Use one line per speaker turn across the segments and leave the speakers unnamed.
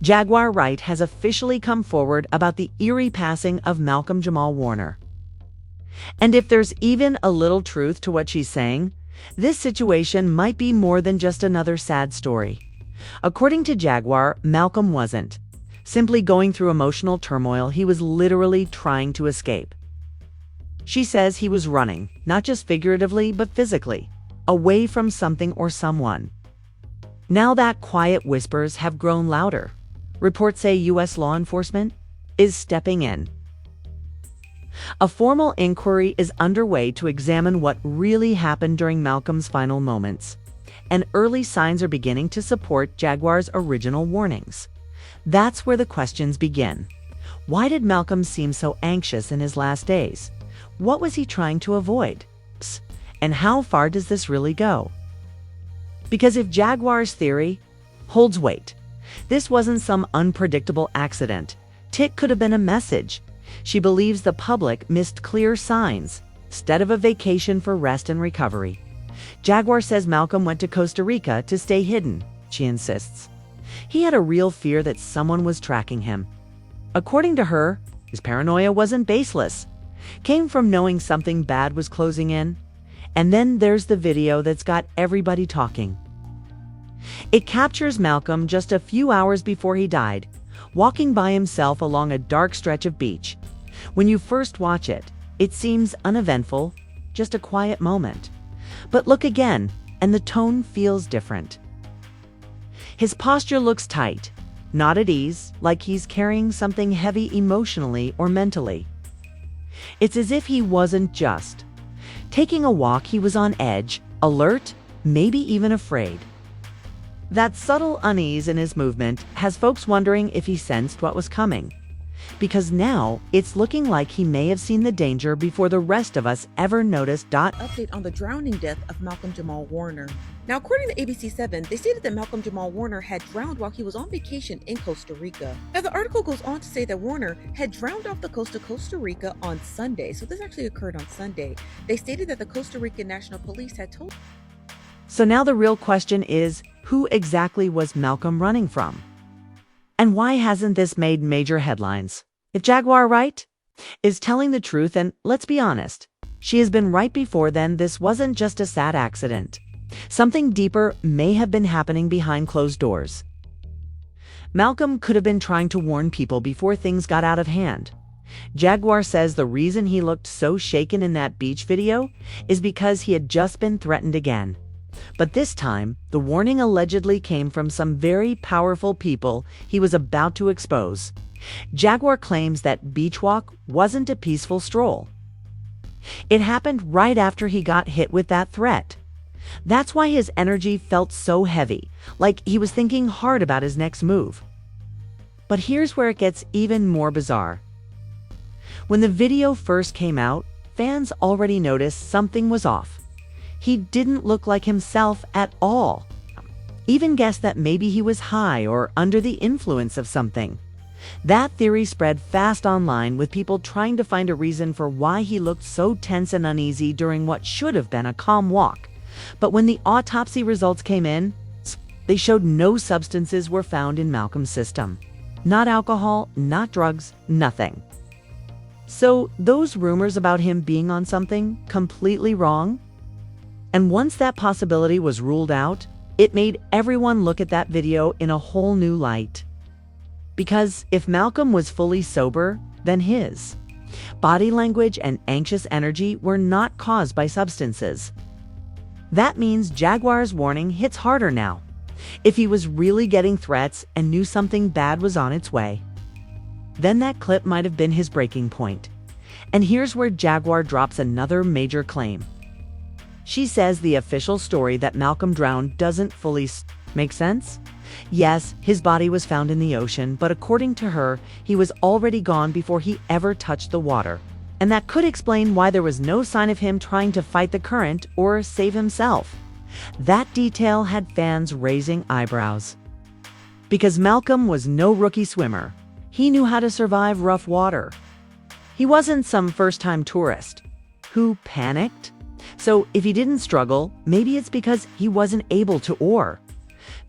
Jaguar Wright has officially come forward about the eerie passing of Malcolm-Jamal Warner. And if there's even a little truth to what she's saying, this situation might be more than just another sad story. According to Jaguar, Malcolm wasn't simply going through emotional turmoil, he was literally trying to escape. She says he was running, not just figuratively, but physically, away from something or someone. Now that quiet whispers have grown louder. Reports say U.S. law enforcement is stepping in. A formal inquiry is underway to examine what really happened during Malcolm's final moments, and early signs are beginning to support Jaguar's original warnings. That's where the questions begin. Why did Malcolm seem so anxious in his last days? What was he trying to avoid? And how far does this really go? Because if Jaguar's theory holds weight, this wasn't some unpredictable accident. It could have been a message. She believes the public missed clear signs instead of a vacation for rest and recovery. Jaguar says Malcolm went to Costa Rica to stay hidden, she insists. He had a real fear that someone was tracking him. According to her, his paranoia wasn't baseless. Came from knowing something bad was closing in. And then there's the video that's got everybody talking. It captures Malcolm just a few hours before he died, walking by himself along a dark stretch of beach. When you first watch it, it seems uneventful, just a quiet moment. But look again, and the tone feels different. His posture looks tight, not at ease, like he's carrying something heavy emotionally or mentally. It's as if he wasn't just taking a walk, he was on edge, alert, maybe even afraid. That subtle unease in his movement has folks wondering if he sensed what was coming. Because now, it's looking like he may have seen the danger before the rest of us ever noticed.
Update on the drowning death of Malcolm-Jamal Warner. Now, according to ABC7, they stated that Malcolm-Jamal Warner had drowned while he was on vacation in Costa Rica. Now, the article goes on to say that Warner had drowned off the coast of Costa Rica on Sunday. So this actually occurred on Sunday. They stated that the Costa Rican National Police had told.
So now the real question is, who exactly was Malcolm running from? And why hasn't this made major headlines? If Jaguar Wright is telling the truth, and let's be honest, she has been right before then, this wasn't just a sad accident. Something deeper may have been happening behind closed doors. Malcolm could have been trying to warn people before things got out of hand. Jaguar says the reason he looked so shaken in that beach video is because he had just been threatened again. But this time, the warning allegedly came from some very powerful people he was about to expose. Jaguar claims that beach walk wasn't a peaceful stroll. It happened right after he got hit with that threat. That's why his energy felt so heavy, like he was thinking hard about his next move. But here's where it gets even more bizarre. When the video first came out, fans already noticed something was off. He didn't look like himself at all. Even guessed that maybe he was high or under the influence of something. That theory spread fast online, with people trying to find a reason for why he looked so tense and uneasy during what should have been a calm walk. But when the autopsy results came in, they showed no substances were found in Malcolm's system. Not alcohol, not drugs, nothing. So those rumors about him being on something completely wrong? And once that possibility was ruled out, it made everyone look at that video in a whole new light. Because if Malcolm was fully sober, then his body language and anxious energy were not caused by substances. That means Jaguar's warning hits harder now. If he was really getting threats and knew something bad was on its way, then that clip might have been his breaking point. And here's where Jaguar drops another major claim. She says the official story that Malcolm drowned doesn't fully make sense. Yes, his body was found in the ocean, but according to her, he was already gone before he ever touched the water. And that could explain why there was no sign of him trying to fight the current or save himself. That detail had fans raising eyebrows. Because Malcolm was no rookie swimmer. He knew how to survive rough water. He wasn't some first-time tourist who panicked. So if he didn't struggle, maybe it's because he wasn't able to, or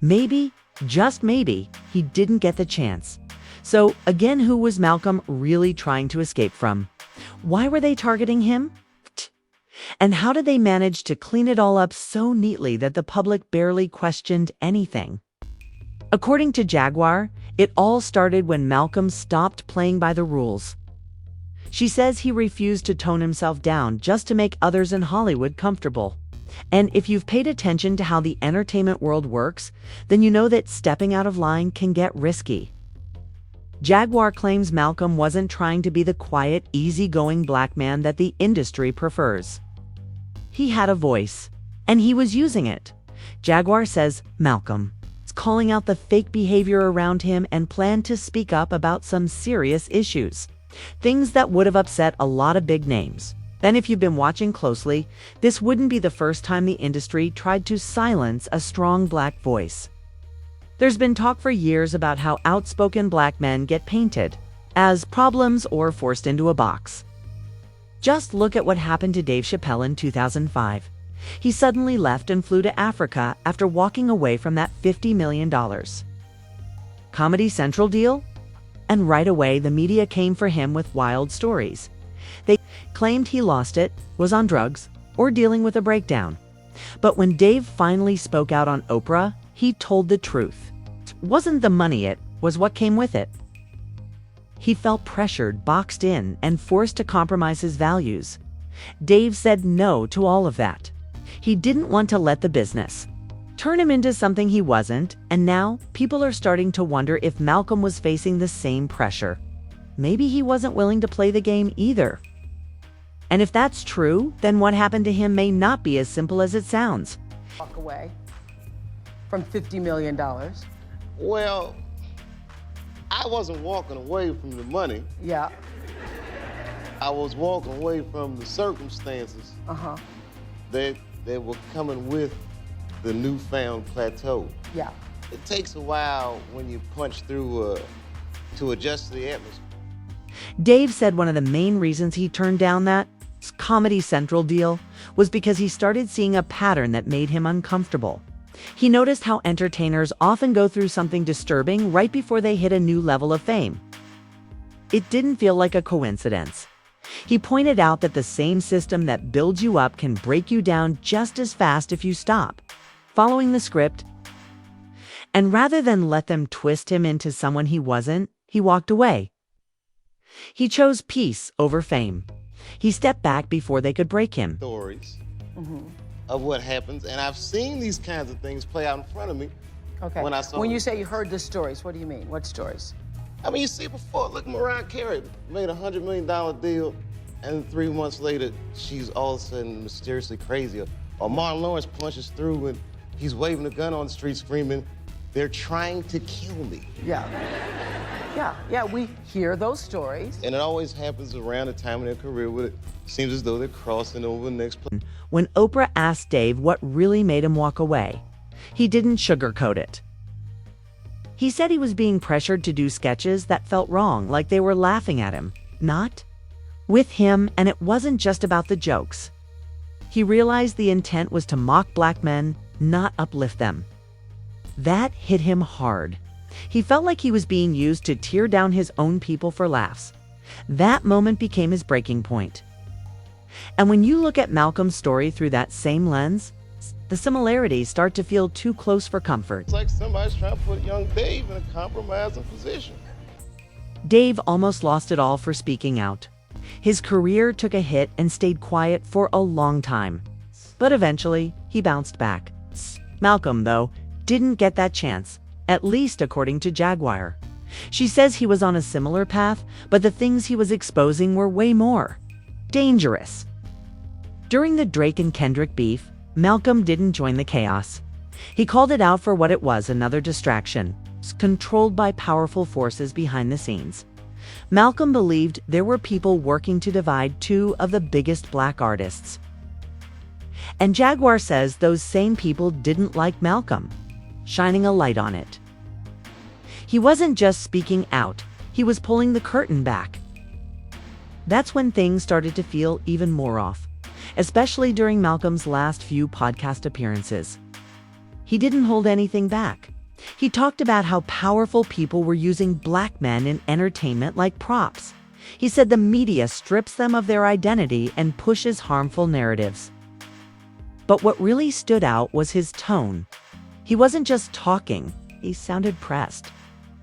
maybe, just maybe, he didn't get the chance. So, again, who was Malcolm really trying to escape from? Why were they targeting him? And how did they manage to clean it all up so neatly that the public barely questioned anything? According to Jaguar, it all started when Malcolm stopped playing by the rules. She says he refused to tone himself down just to make others in Hollywood comfortable. And if you've paid attention to how the entertainment world works, then you know that stepping out of line can get risky. Jaguar claims Malcolm wasn't trying to be the quiet, easygoing black man that the industry prefers. He had a voice, and he was using it. Jaguar says Malcolm is calling out the fake behavior around him and planned to speak up about some serious issues, things that would have upset a lot of big names. Then if you've been watching closely, this wouldn't be the first time the industry tried to silence a strong black voice. There's been talk for years about how outspoken black men get painted as problems or forced into a box. Just look at what happened to Dave Chappelle in 2005. He suddenly left and flew to Africa after walking away from that $50 million Comedy Central deal? And right away, the media came for him with wild stories. They claimed he lost it, was on drugs, or dealing with a breakdown. But when Dave finally spoke out on Oprah, he told the truth. It wasn't the money, it was what came with it. He felt pressured, boxed in, and forced to compromise his values. Dave said no to all of that. He didn't want to let the business turn him into something he wasn't, and now people are starting to wonder if Malcolm was facing the same pressure. Maybe he wasn't willing to play the game either. And if that's true, then what happened to him may not be as simple as it sounds.
Walk away from $50 million.
Well, I wasn't walking away from the money.
Yeah.
I was walking away from the circumstances that were coming with the newfound plateau.
Yeah.
It takes a while when you punch through to adjust to the atmosphere.
Dave said one of the main reasons he turned down that Comedy Central deal was because he started seeing a pattern that made him uncomfortable. He noticed how entertainers often go through something disturbing right before they hit a new level of fame. It didn't feel like a coincidence. He pointed out that the same system that builds you up can break you down just as fast if you stop following the script. And rather than let them twist him into someone he wasn't, he walked away. He chose peace over fame. He stepped back before they could break him.
Stories of what happens, and I've seen these kinds of things play out in front of me.
Okay. When you say you heard the stories, what do you mean? What stories?
I mean, you see before, look, Mariah Carey made a $100 million deal, and 3 months later, she's all of a sudden mysteriously crazy. Or Martin Lawrence punches through and he's waving a gun on the street screaming, "They're trying to kill me."
Yeah. Yeah, we hear those stories.
And it always happens around the time in their career where it seems as though they're crossing over the next place.
When Oprah asked Dave what really made him walk away, he didn't sugarcoat it. He said he was being pressured to do sketches that felt wrong, like they were laughing at him, not with him, and it wasn't just about the jokes. He realized the intent was to mock black men, not uplift them. That hit him hard. He felt like he was being used to tear down his own people for laughs. That moment became his breaking point. And when you look at Malcolm's story through that same lens, the similarities start to feel too close for comfort.
It's like somebody's trying to put young Dave in a compromising position.
Dave almost lost it all for speaking out. His career took a hit and stayed quiet for a long time. But eventually, he bounced back. Malcolm, though, didn't get that chance, at least according to Jaguar. She says he was on a similar path, but the things he was exposing were way more dangerous. During the Drake and Kendrick beef, Malcolm didn't join the chaos. He called it out for what it was, another distraction, controlled by powerful forces behind the scenes. Malcolm believed there were people working to divide two of the biggest black artists. And Jaguar says those same people didn't like Malcolm, shining a light on it. He wasn't just speaking out, he was pulling the curtain back. That's when things started to feel even more off, especially during Malcolm's last few podcast appearances. He didn't hold anything back. He talked about how powerful people were using black men in entertainment like props. He said the media strips them of their identity and pushes harmful narratives. But what really stood out was his tone. He wasn't just talking, he sounded pressed.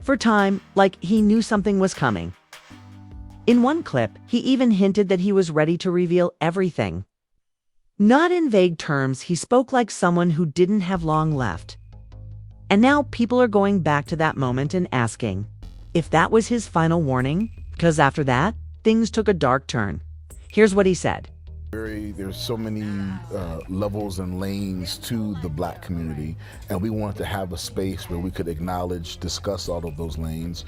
For time, like he knew something was coming. In one clip, he even hinted that he was ready to reveal everything. Not in vague terms, he spoke like someone who didn't have long left. And now people are going back to that moment and asking if that was his final warning, because after that, things took a dark turn. Here's what he said.
There's so many levels and lanes to the black community, and we wanted to have a space where we could acknowledge, discuss all of those lanes,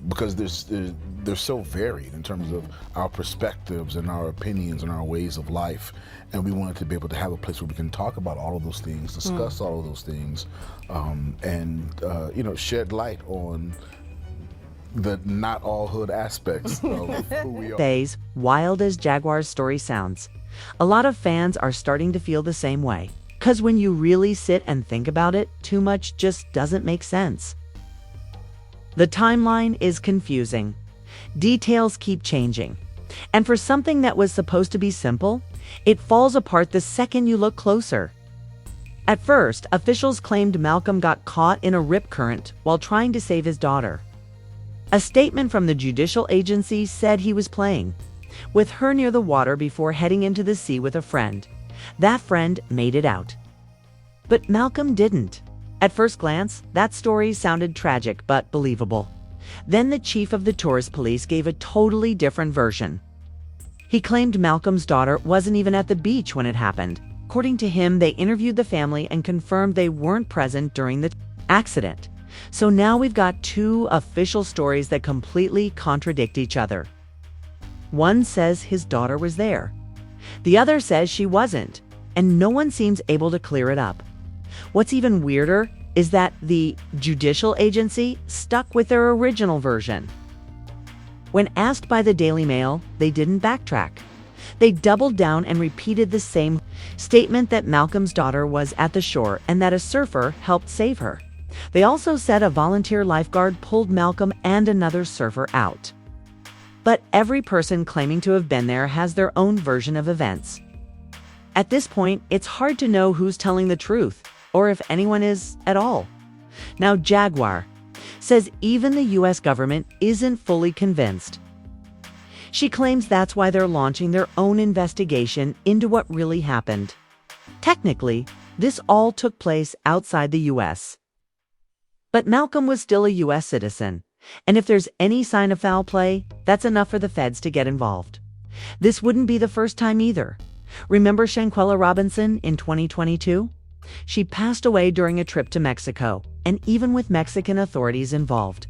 because they're so varied in terms of our perspectives and our opinions and our ways of life, and we wanted to be able to have a place where we can talk about all of those things, discuss all of those things, and shed light on the not all hood aspects of who we are.
Wild as Jaguar's story sounds, a lot of fans are starting to feel the same way. Because when you really sit and think about it, too much just doesn't make sense. The timeline is confusing. Details keep changing. And for something that was supposed to be simple, it falls apart the second you look closer. At first, officials claimed Malcolm got caught in a rip current while trying to save his daughter. A statement from the judicial agency said he was playing with her near the water before heading into the sea with a friend. That friend made it out. But Malcolm didn't. At first glance, that story sounded tragic but believable. Then the chief of the tourist police gave a totally different version. He claimed Malcolm's daughter wasn't even at the beach when it happened. According to him, they interviewed the family and confirmed they weren't present during the accident. So now we've got two official stories that completely contradict each other. One says his daughter was there. The other says she wasn't, and no one seems able to clear it up. What's even weirder is that the judicial agency stuck with their original version. When asked by the Daily Mail, they didn't backtrack. They doubled down and repeated the same statement that Malcolm's daughter was at the shore and that a surfer helped save her. They also said a volunteer lifeguard pulled Malcolm and another surfer out. But every person claiming to have been there has their own version of events. At this point, it's hard to know who's telling the truth, or if anyone is at all. Now, Jaguar says even the U.S. government isn't fully convinced. She claims that's why they're launching their own investigation into what really happened. Technically, this all took place outside the U.S. But Malcolm was still a U.S. citizen, and if there's any sign of foul play, that's enough for the feds to get involved. This wouldn't be the first time either. Remember Shanquella Robinson in 2022? She passed away during a trip to Mexico, and even with Mexican authorities involved,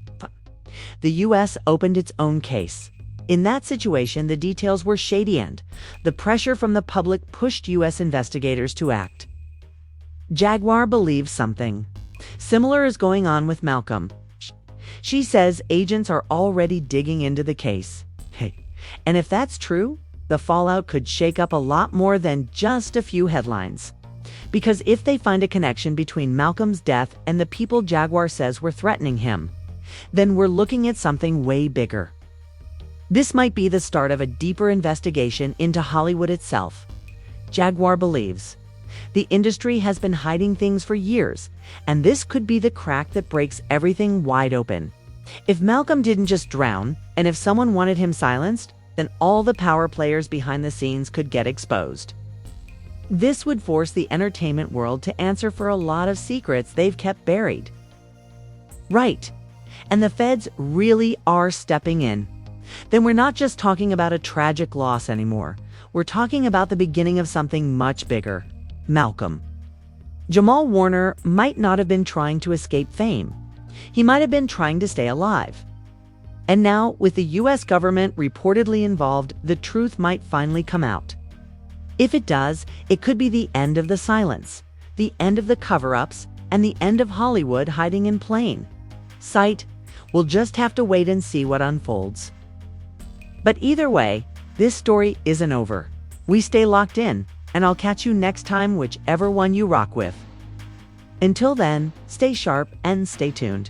the U.S. opened its own case. In that situation, the details were shady and the pressure from the public pushed U.S. investigators to act. Jaguar believes something similar is going on with Malcolm. She says agents are already digging into the case. And if that's true, the fallout could shake up a lot more than just a few headlines. Because if they find a connection between Malcolm's death and the people Jaguar says were threatening him, then we're looking at something way bigger. This might be the start of a deeper investigation into Hollywood itself. Jaguar believes the industry has been hiding things for years, and this could be the crack that breaks everything wide open. If Malcolm didn't just drown, and if someone wanted him silenced, then all the power players behind the scenes could get exposed. This would force the entertainment world to answer for a lot of secrets they've kept buried. Right. And the feds really are stepping in. Then we're not just talking about a tragic loss anymore. We're talking about the beginning of something much bigger. Malcolm. Jamal Warner might not have been trying to escape fame. He might have been trying to stay alive. And now, with the U.S. government reportedly involved, the truth might finally come out. If it does, it could be the end of the silence, the end of the cover-ups, and the end of Hollywood hiding in plain sight. We'll just have to wait and see what unfolds. But either way, this story isn't over. We stay locked in, and I'll catch you next time, whichever one you rock with. Until then, stay sharp and stay tuned.